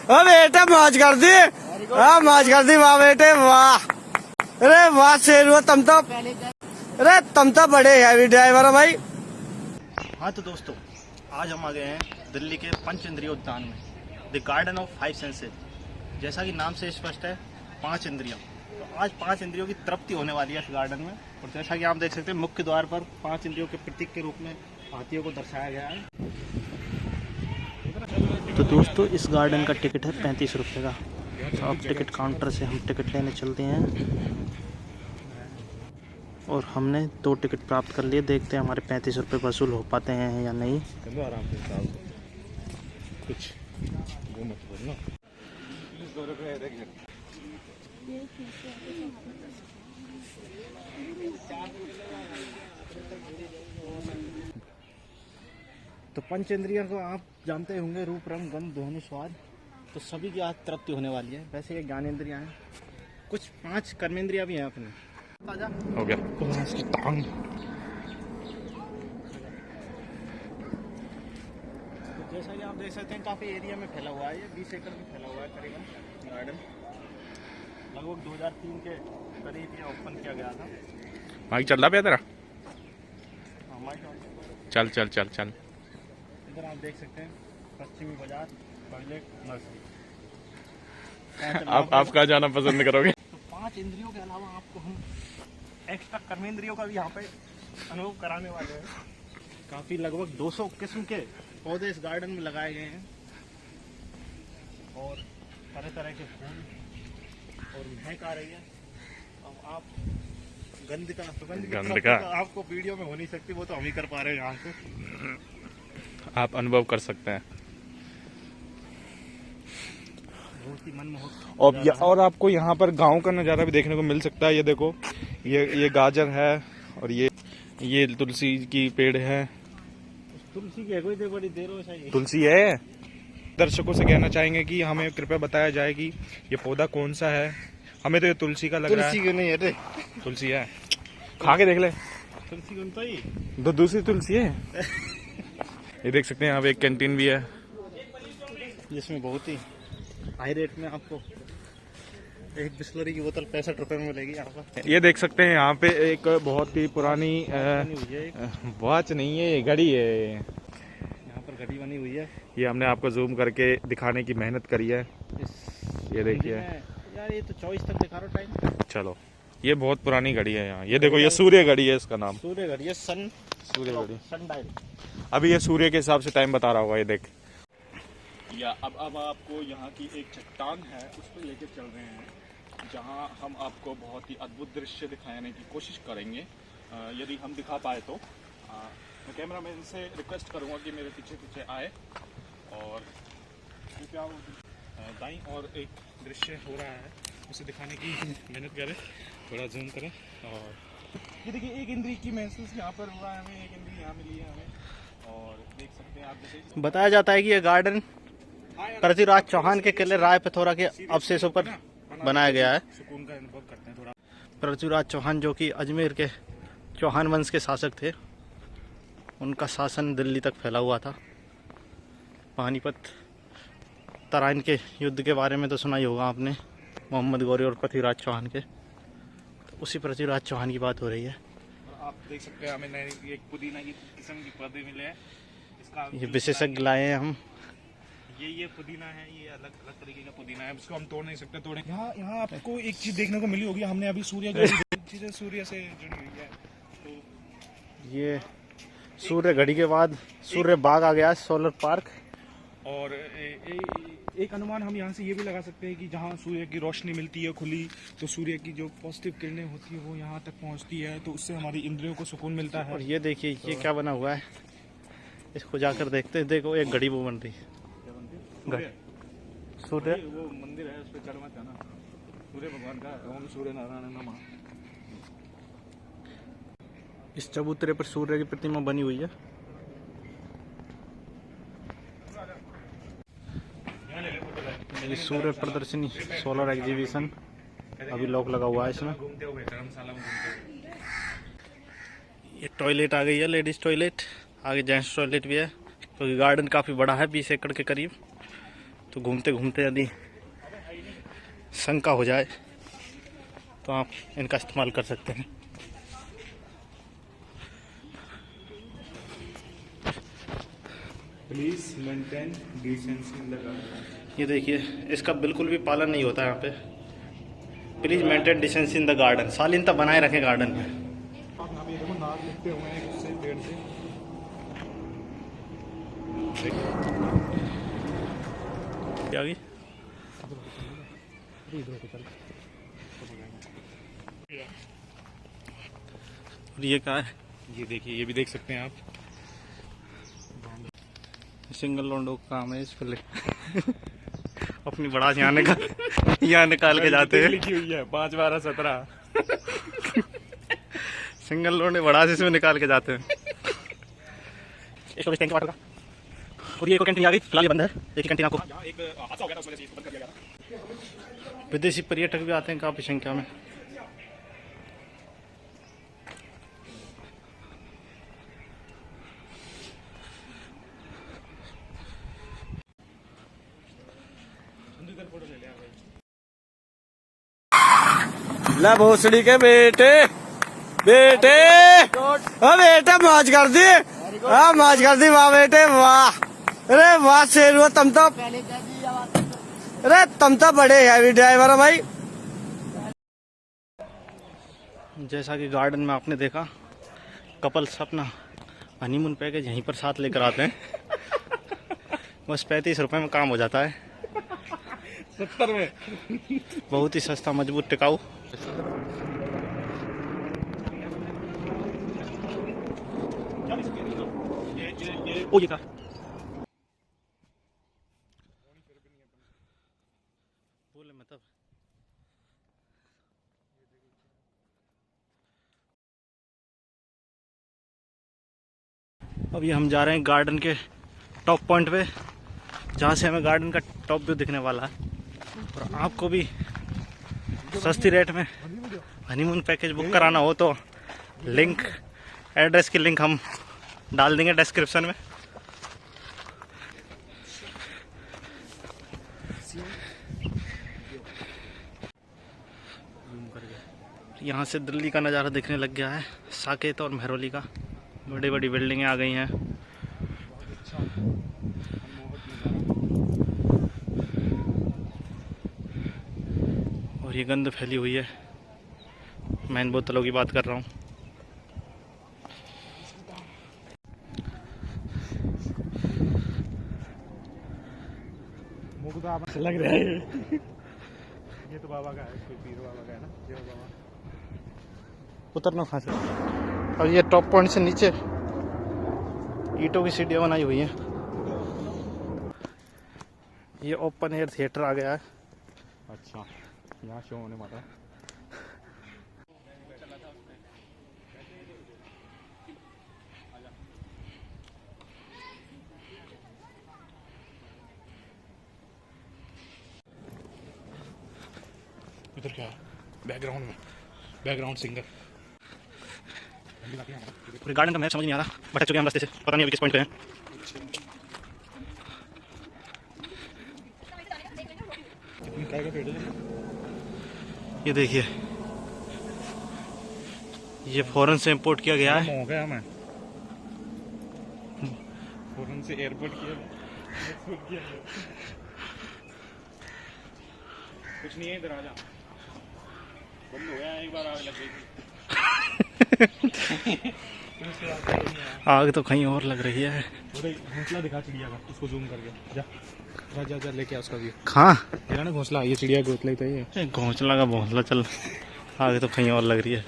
ओ बेटे मौज कर दी। हाँ मौज कर दी, वाह बेटे वाह। अरे वाह शेर, तुम तो, अरे तुम तो बड़े हैवी ड्राइवर हो भाई। हाँ तो दोस्तों, आज हम आ गए हैं दिल्ली के पंचेंद्रिय उद्यान में, द गार्डन ऑफ 5 सेंसेस। जैसा कि नाम से स्पष्ट है, 5 इंद्रियों। तो आज 5 इंद्रियों की तृप्ति होने वाली है इस गार्डन में। और जैसा कि आप देख सकते हैं, मुख्य द्वार पर 5 इंद्रियों के प्रतीक के रूप में हाथियों को दर्शाया गया है। तो दोस्तों, इस गार्डन का टिकट है 35 रुपये का। तो अब टिकट काउंटर से हम टिकट लेने चलते हैं और हमने 2 टिकट प्राप्त कर लिए। देखते हैं हमारे 35 रुपये वसूल हो पाते हैं या नहीं। आराम से कुछ वो मत बोलना। तो पंचेंद्रियों को आप जानते होंगे, रूप रंग गंध ध्वनि स्वाद। तो सभी की आज तृप्ति होने वाली है। वैसे ये ज्ञानेंद्रियां हैं, कुछ 5 कर्मेंद्रियां भी हैं अपने। ताजा हो गया। तो जैसा कि आप देख सकते हैं, काफ़ी एरिया में फैला हुआ है। ये 20 एकड़ में फैला हुआ है करीबन गार्डन। लगभग 2003 के करीब ये ओपन किया गया था। माइक चल रहा है तेरा? हमारे चल चल चल चल। इधर आप देख सकते हैं पश्चिमी बाजार, टॉयलेट, नर्सरी। आप कहाँ जाना पसंद करोगे? तो 5 इंद्रियों के अलावा आपको हम एक्स्ट्रा कर्मेंद्रियों का भी यहाँ पे अनुभव कराने वाले हैं। काफ़ी लगभग 200 किस्म के पौधे इस गार्डन में लगाए गए हैं और तरह तरह के फूल और महक आ रही है। अब आप गंध का आपको वीडियो में हो नहीं सकती, वो तो हम ही कर पा रहे हैं यहाँ से। आप अनुभव कर सकते हैं। बहुत ही मनमोहक। और आपको यहाँ पर गांव का नज़ारा भी देखने को मिल सकता है। ये देखो, ये गाजर है और ये तुलसी की पेड़ है। तुलसी की है कोई बड़ी देर हो चाहिए। तुलसी है। दर्शकों से कहना चाहेंगे कि हमें कृपया बताया जाए कि ये पौधा कौन सा है। हमें तो ये तुलसी का लग रहा है। तुलसी क्यों नहीं है रे? तुलसी है, खा के देख ले। तुलसी कौन तो ही दूसरी तुलसी है। ये देख सकते हैं, यहाँ पे एक कैंटीन भी है जिसमें बहुत ही हाई रेट में आपको एक बिस्लरी की बोतल 65 रुपए में मिलेगी यहाँ पर। ये देख सकते हैं, यहाँ पे एक बहुत ही पुरानी वॉच नहीं है, ये घड़ी है। यहाँ पर घड़ी बनी हुई है। ये हमने आपको जूम करके दिखाने की मेहनत करी है। ये देखिए यार, ये तो 24 तक दिखा रहा टाइम। चलो, ये बहुत पुरानी घड़ी है यहाँ। ये देखो, ये सूर्य घड़ी है, इसका नाम सूर्य घड़ी है। सूर्य घड़ी, सन डायल। अभी ये सूर्य के हिसाब से टाइम बता रहा होगा। ये देख। या अब आपको यहाँ की एक चट्टान है, उस पर लेके चल रहे हैं, जहाँ हम आपको बहुत ही अद्भुत दृश्य दिखाने की कोशिश करेंगे, यदि हम दिखा पाए तो। मैं कैमरामैन से रिक्वेस्ट करूँगा कि मेरे पीछे पीछे आए और कृपया दाईं और एक दृश्य हो रहा है उसे दिखाने की मेहनत करें, थोड़ा जूम करें। और ये देखिए, एक इंद्री की महसूस यहाँ पर हुआ है हमें, एक इंद्री यहाँ मिली है हमें। और देख सकते हैं आप, जैसे बताया जाता है कि यह गार्डन पृथ्वीराज चौहान के किले राय पिथौरा के अवशेषों पर बनाया गया है। सुकून का अनुभव करते हैं थोड़ा। पृथ्वीराज चौहान, जो कि अजमेर के चौहान वंश के शासक थे, उनका शासन दिल्ली तक फैला हुआ था। पानीपत तराइन के युद्ध के बारे में तो सुना ही होगा आपने, मोहम्मद गौरी और पृथ्वीराज चौहान के। तो उसी पृथ्वीराज चौहान की बात हो रही है। और आप देख सकते हैं, हमें नए एक पुदीना की किस्म के पौधे मिले हैं। इसका ये विशेषज्ञ लाए हैं हम। ये पुदीना है, ये अलग अलग तरीके का पुदीना है, इसको हम तोड़ नहीं सकते। यहाँ आपको एक चीज देखने को मिली होगी, हमने अभी चीजें सूर्य से जुड़ी हुई है। तो ये सूर्य घड़ी के बाद सूर्य बाग आ गया, सोलर पार्क। और एक अनुमान हम यहाँ से ये भी लगा सकते हैं कि जहाँ सूर्य की रोशनी मिलती है खुली, तो सूर्य की जो पॉजिटिव किरणें होती है वो यहाँ तक पहुँचती है, तो उससे हमारी इंद्रियों को सुकून मिलता है। और ये देखिए, ये क्या बना हुआ है, इसको जाकर देखते हैं। देखो, एक घड़ी वो बन रही है। सूर्य वो मंदिर है, उस पर चढ़ मत जाना। सूर्य भगवान का ओम सूर्य नारायण नमः। इस चबूतरे पर सूर्य की प्रतिमा बनी हुई है। ये सूर्य प्रदर्शनी सोलर एग्जीबिशन, अभी लॉक लगा हुआ है इसमें। ये टॉयलेट आ गई है, लेडीज टॉयलेट। आगे जेंट्स टॉयलेट भी है, क्योंकि गार्डन काफ़ी बड़ा है, 20 एकड़ के करीब। तो घूमते घूमते यदि शंका हो जाए तो आप इनका इस्तेमाल कर सकते हैं। Please maintain decency in the garden. ये देखिए, इसका बिल्कुल भी पालन नहीं होता यहाँ पे। Please maintain decency in the garden, शालीनता बनाए रखें गार्डन में। आप यहाँ पे देखो नाग लिखते हुए हैं उससे पेड़ से। क्या गई? और ये क्या है? ये देखिए, ये भी देख सकते हैं आप। सिंगल लोंडो का काम है इस पे अपनी बड़ास यहाँ निकाल के जाते हैं। लिखी हुई है 5 12 17। सिंगल लोंडे बड़ास इसमें निकाल के जाते हैं। टैंक वाटर का। और ये कैंटीन आ गई, फिलहाल ये बंद है। देखिए कैंटीन आपको। एक हादसा हो गया था, उस वजह से इसको बंद कर दिया गया था। विदेशी पर्यटक भी आते हैं काफी संख्या में। ले भोसड़ी के बेटे बेटे, ओ बेटे मौज कर दी। हाँ मौज कर दी, वाह बेटे वाह। अरे वाह शेर हुआ तुम तो। अरे तुम तो बड़े हैवी ड्राइवर हो भाई। जैसा कि गार्डन में आपने देखा, कपल्स अपना हनीमून पैकेज यहीं पर साथ लेकर आते हैं। बस 35 रुपए में काम हो जाता है। 70 में बहुत ही सस्ता, मजबूत, टिकाऊ। ओ ये क्या? बोले मतलब अभी हम जा रहे हैं गार्डन के टॉप पॉइंट पे, जहाँ से हमें गार्डन का टॉप व्यू दिखने वाला है। और आपको भी सस्ती रेट में हनीमून पैकेज बुक कराना हो तो लिंक, एड्रेस की लिंक हम डाल देंगे डिस्क्रिप्शन में। यहाँ से दिल्ली का नज़ारा दिखने लग गया है, साकेत और महरौली का। बड़ी बड़ी बिल्डिंगें आ गई हैं। और ये गंद फैली हुई है। मैं इन बोतलों की बात कर रहा हूँ। लग रहा है ये तो बाबा का है, कोई पीर बाबा का है ना, जय बाबा। उतरना कहाँ से? और ये टॉप पॉइंट से नीचे ईंटों की सीढ़ियाँ बनाई हुई हैं। ये ओपन एयर थिएटर आ गया है। अच्छा, यहाँ शो होने वाला है। इधर क्या है? बैकग्राउंड में बैकग्राउंड सिंगर। पूरे गार्डन का मैप समझ नहीं आ रहा, भटक चुके हैं हम रास्ते से, पता नहीं अभी किस पॉइंट पे हैं। काय का पेड़ है? ये देखिए, ये फॉरेन से इंपोर्ट किया गया है। हो गया मैं फौरन से एयरपोर्ट किया। कुछ नहीं है, इधर आ जा। बंद हो गया, एक बार आग लग गई थी। आग तो कहीं और लग रही है। घोंसला दिखा चिड़िया का, उसको जूम करके जा जा जा, जा लेके आ उसका व्यू। कहाँ? तेरा ना घोंसला, ये चिड़िया घोंसला ही था ये। घोंसला का भोंसला, चल। आग तो कहीं और लग रही है।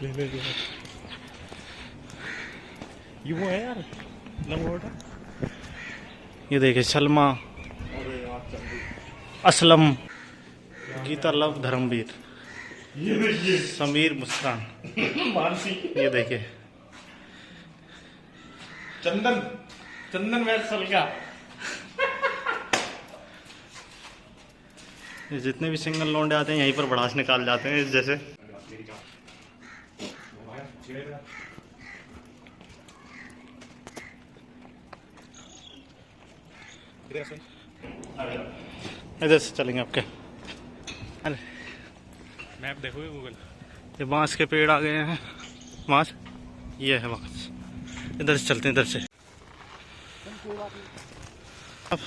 ले ले ले। ये वो है यार, लंगोटा। ये देखिए, सलमा, असलम, गीता लव, धर्मवीर, समीर, मुस्कान, मानसी, ये देखिए। चंदन, चंदन वैद सलगा। ये जितने भी सिंगल लौंडे आते हैं यहीं पर भड़ास निकाल जाते हैं। जैसे इधर से चलेंगे आपके। अरे मैप देखोगे गूगल। ये बांस के पेड़ आ गए हैं, बांस ये है बांस। इधर से चलते हैं, इधर से। अब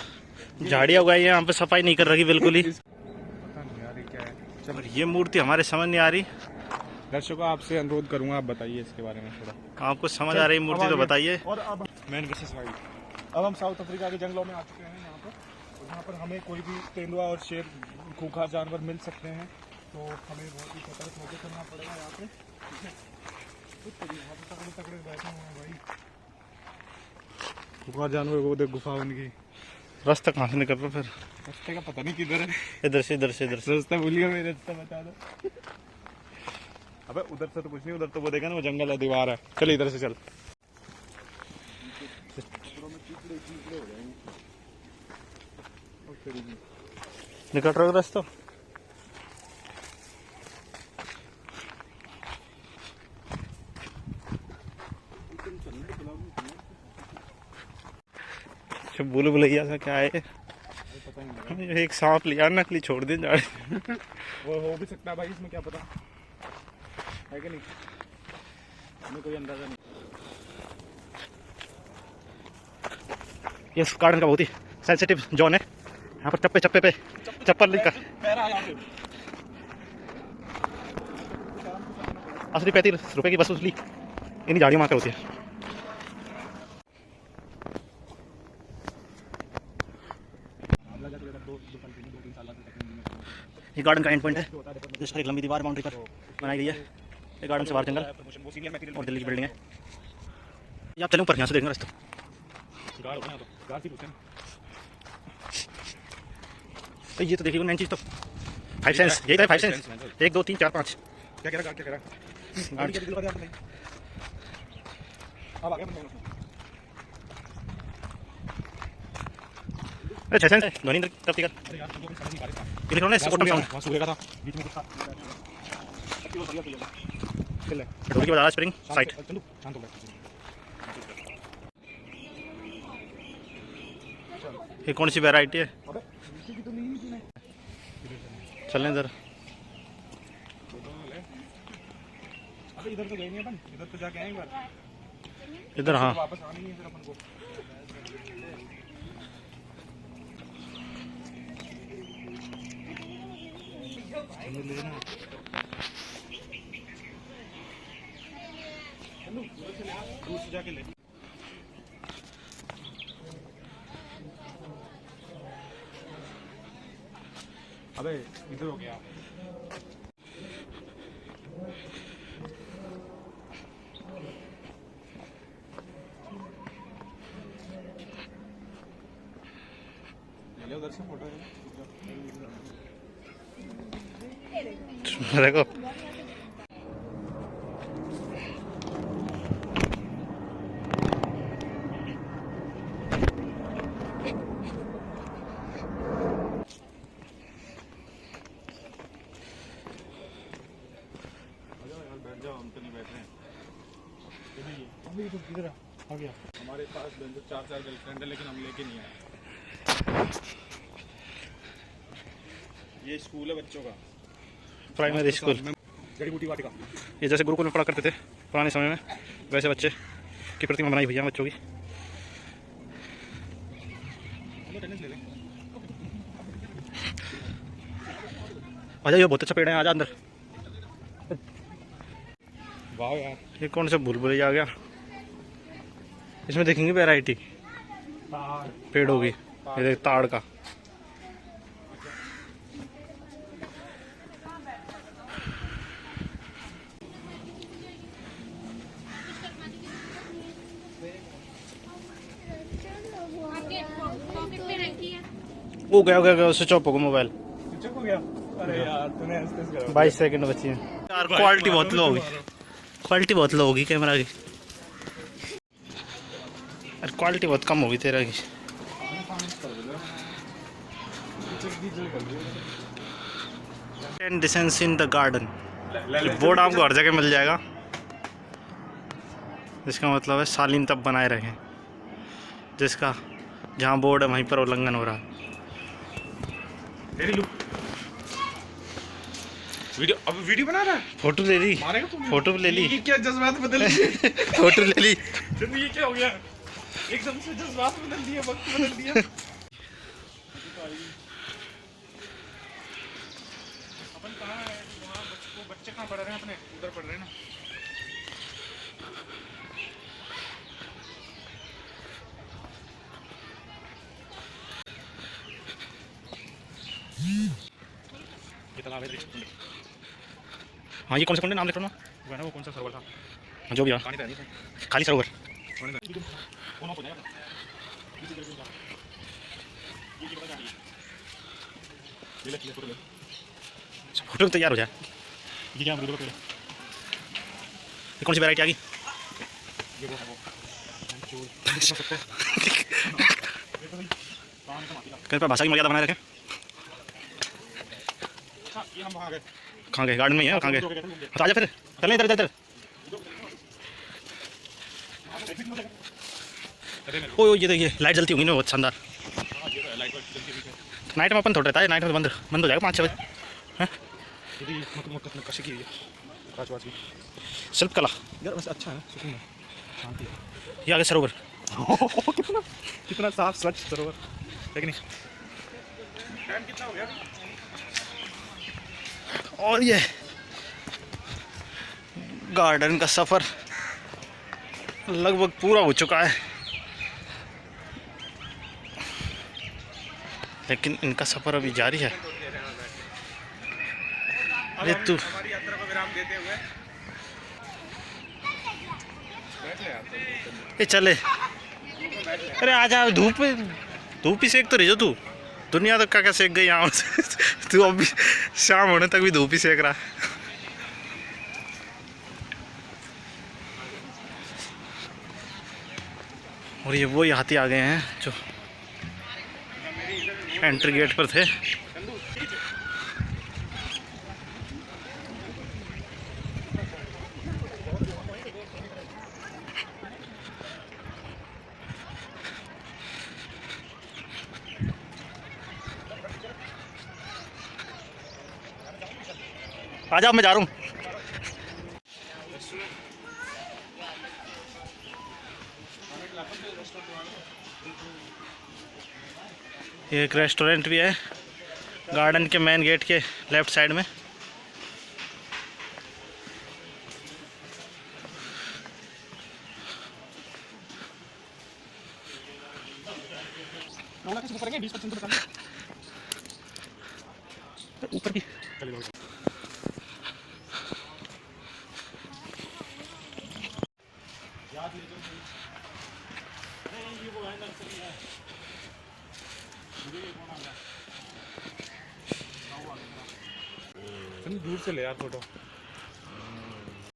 झाड़ियाँ उगाई है यहाँ पे, सफाई नहीं कर रही बिल्कुल ही। पता नहीं यार ये क्या है। और ये मूर्ति हमारे समझ नहीं आ रही। दर्शकों आपसे अनुरोध करूंगा, आप बताइए इसके बारे में थोड़ा। आपको समझ आ रही मूर्ति तो बताइए। और अब मैन वर्सेस वाइल्ड। अब हम साउथ अफ्रीका के जंगलों में आ चुके हैं यहाँ पर, और यहाँ पर हमें कोई भी तेंदुआ और शेर खूंखार जानवर मिल सकते हैं, तो हमें बहुत ही सतर्क होकर करना पड़ेगा यहाँ पे। ठीक है, यहाँ पे तगड़े तगड़े बैठे हुए हैं भाई। खूंखार जानवर को देख, गुफा उनकी। रास्ता कहाँ से निकल रहा फिर? रास्ते का पता नहीं किधर है। इधर से, इधर से, इधर से। रास्ता भूल गया मैं, रास्ता बता दो। अबे उधर से तो कुछ नहीं, उधर तो वो देखा ना, वो जंगल है, दीवार है। चल इधर से चल। निकल रहा है रास्ता। बोलो भैया सा क्या है? एक सांप लिया, नकली छोड़ दे जाए। वो हो भी सकता है भाई, इसमें क्या पता है कि नहीं, हमें कोई अंदाजा नहीं। ये गार्डन का बहुत ही सेंसिटिव जोन है। यहाँ पर चप्पे चप्पे पे चप्पल लेकर असली 35 रुपए की बस उसली इन्हीं झाड़ियों में आकर होती है। ये गार्डन का एंड पॉइंट है, जिस पर एक लंबी दीवार बाउंड्री पर बनाई गई है। ये गार्डन से बाहर जंगल और दिल्ली की बिल्डिंग है। ये आप चलें ऊपर, यहाँ से देखेंगे रास्ता। तो ये तो देखिए नई चीज, तो 5 सेंस, यही था 5 सेंस। 1 2 3 4 5। क्या कह रहा, क्या कह रहा? अब आ गया मैं। अरे 6 सेंस है, ध्वनि तरफ कर। अरे यार तुमको समझ नहीं आ रहा। ये लिख रहा हूँ ना, ऑटम साउंड। वहाँ सूखेगा था। बीच में कुछ था। चल ले। ढोल की बजाज स्प्रिंग साइट। चलो शांत हो गया। ये कौन सी वैरायटी है? अबे नीचे की तो नहीं ली तूने। चलें इधर। अबे इधर तो गए नहीं अपन, इधर तो जाके आए एक बार। इधर हाँ। वापस आनी है फिर अपन को। दूसरी जाके ले। अबे इधर हो गया। ले उधर से फोटो है। देखो बैठ जाओ, हम तो नहीं बैठ रहे हैं। अभी तो किधर आ गया? हमारे पास 4 गर्लफ्रेंड है, लेकिन हम लेके नहीं आए। ये स्कूल है बच्चों का, प्राइमरी स्कूल। जड़ी बूटी वाटिका। ये जैसे गुरुकुल में पढ़ा करते थे पुराने समय में, वैसे बच्चे की प्रतिमा बनाई भैया बच्चों की। टेनिस ले लें। आजा, ये बहुत अच्छा पेड़ है, आजा अंदर। वाह यार, ये कौन सा भूलभुलैया आ गया? इसमें देखेंगे वैरायटी पेड़ों की। ये देख ताड़ का। वो गया स्विच ऑफ होगा मोबाइल। चुप हो गया। अरे यार तूने ऐसे करा। 22 सेकंड बची है यार। क्वालिटी बहुत लो होगी, क्वालिटी बहुत लो होगी कैमरा की। यार क्वालिटी बहुत कम होगी तेरा की। डिसेंस इन द गार्डन, बोर्ड आपको हर जगह मिल जाएगा, जिसका मतलब है शालीन तब बनाए रखें, जिसका जहाँ बोर्ड है वहीं पर उल्लंघन हो रहा है। तेरी लुक वीडियो, अब वीडियो बना रहा है, फोटो ले ली, मारेगा तू। फोटो ले ली, ये क्या जज्बात बदल दिए। फोटो ले ली। चंदू ये क्या हो गया, एकदम से जज्बात बदल दिए, वक्त बदल दिया। अपन कहाँ है, वहाँ बच्चे कहाँ पढ़ रहे हैं अपने, उधर पढ़ रहे हैं ना। ये तालाब है ऋषिकुंड। हाँ, ये कौन सा कुंड है, नाम लिख रहा वो है ना, वो कौन सा सरोवर था, हूँ जो भी है, पानी था नहीं था? खाली सरोवर। पानी था। कौन हो जाएगा? ये ले फोटो ले। फोटो तैयार हो जाए। ये क्या अमरूद का पेड़ है? ये कौन सी वैरायटी आ गई? ये वो है वो। कितना सकते हैं? पानी का माटी का। कहीं पर भाषा की मर्यादा बनाए रखें। अच्छा, ये हम वहाँ गए। कहाँ गए? गार्डन में ही है, कहाँ गए? तो आजा फिर, चलें इधर इधर। ओ ये देखिए लाइट जलती होंगी ना, बहुत शानदार। नाइट में अपन थोड़ा रहता है, नाइट में तो बंद हो जाएगा 5-6 बजे। हैं? मतलब कशी की है काचवाच की शिल्पकला। यार, वैसे अच्छा है, सुकून है, शांति है। ये आगे सरोवर। कितना कितना साफ स्वच्छ सरोवर, लेकिन टाइम कितना हो गया? और ये गार्डन का सफ़र लगभग पूरा हो चुका है, लेकिन इनका सफ़र अभी जारी है। अरे तू हमारी यात्रा को विराम देते हुए ये चले, अरे आजा, धूप ही सेक तो रही जो तू। दुनिया तो क्या सेक गई यहाँ से। तू अभी शाम होने तक भी धूप ही सेक रहा है। और ये वो हाथी आ गए हैं जो एंट्री गेट पर थे। आजा, मैं जा रहा हूँ। ये एक रेस्टोरेंट भी है गार्डन के मेन गेट के लेफ्ट साइड में। करेंगे 20% तो बताना ऊपर की दूर से ले यार फोटो।